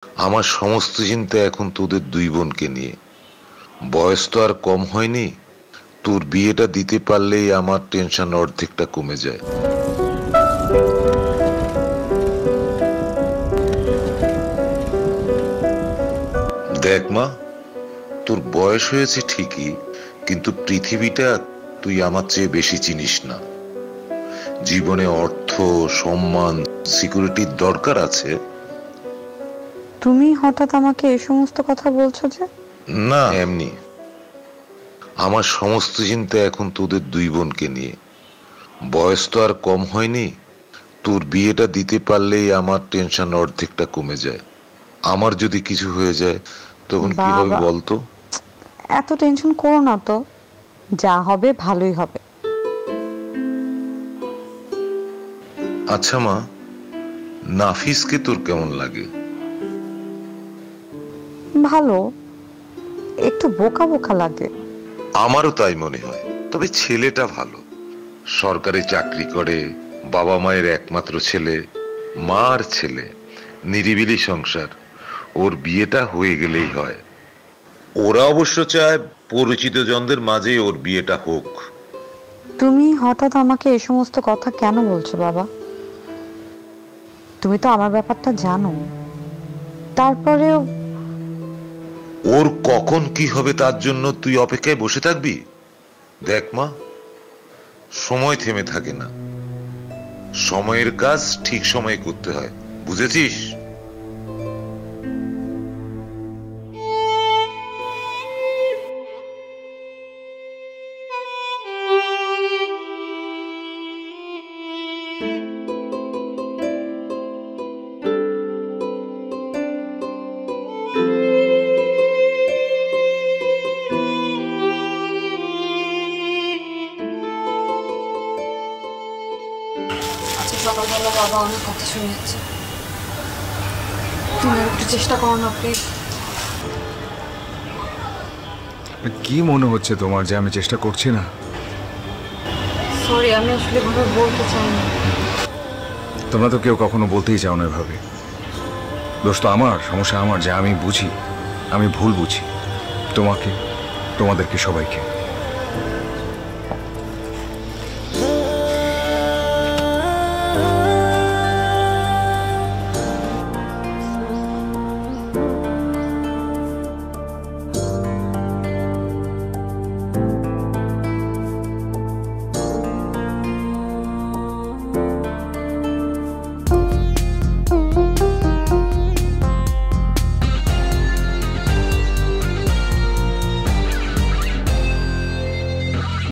আমার সমস্ত চিন্তা এখন তোদের দুই বোনকে নিয়ে। বয়স তো আর কম হয়নি, তোর বিয়েটা দিতে পারলেই আমার টেনশন অর্ধেকটা কমে যায়। দেখ মা, তোর বয়স হয়েছে ঠিকই, কিন্তু পৃথিবীটা তুই আমার চেয়ে বেশি চিনিস না। জীবনে অর্থ, সম্মান, সিকিউরিটির দরকার আছে। তুমি হঠাৎ আমাকে এই সমস্ত কথা বলছো যে? না, এমনি। আমার সমস্ত চিন্তা এখন তোদের দুই বোনকে নিয়ে। বয়স তো আর কম হয়নি, তোর বিয়েটা দিতে পারলেই আমার টেনশন অর্ধেকটা কমে যায়। আমার যদি কিছু হয়ে যায় তখন কি হবে বাবা, বলতো? এত টেনশন করো না তো, যা হবে ভালোই হবে। আচ্ছা মা, নাফিসকে তোর কেমন লাগে? ভালো, একটু বোকা বোকা লাগে। আমারও তাই মনে হয়, তবে ছেলেটা ভালো। সরকারি চাকরি করে, বাবা মায়ের একমাত্র ছেলে, মার ছেলে, নিরিবিলি সংসার। ওর বিয়েটা হয়ে গেলেই হয়। ওরা অবশ্য চায় পরিচিত জনদের মাঝে ওর বিয়েটা হোক। তুমি হঠাৎ আমাকে এই সমস্ত কথা কেন বলছো বাবা? তুমি তো আমার ব্যাপারটা জানো। তারপরেও ওর কখন কি হবে তার জন্য তুই অপেক্ষায় বসে থাকবি? দেখ মা, সময় থেমে থাকে না। সময়ের কাজ ঠিক সময়ে করতে হয়, বুঝেছিস? আচ্ছা, সকালবেলা বাবা অনেক কথা শুনেছে, তুমি একটু চেষ্টা করো না প্লিজ। কি মনে হচ্ছে তোমার যে আমি চেষ্টা করছি না? সরি, আমি আসলে এভাবে বলতে চাই না। তোমরা তো কেউ কখনো বলতেই চাও না এভাবে। দোষ তো আমার, সমস্যা আমার যে আমি বুঝি, আমি ভুল বুঝি তোমাকে, তোমাদেরকে, সবাইকে।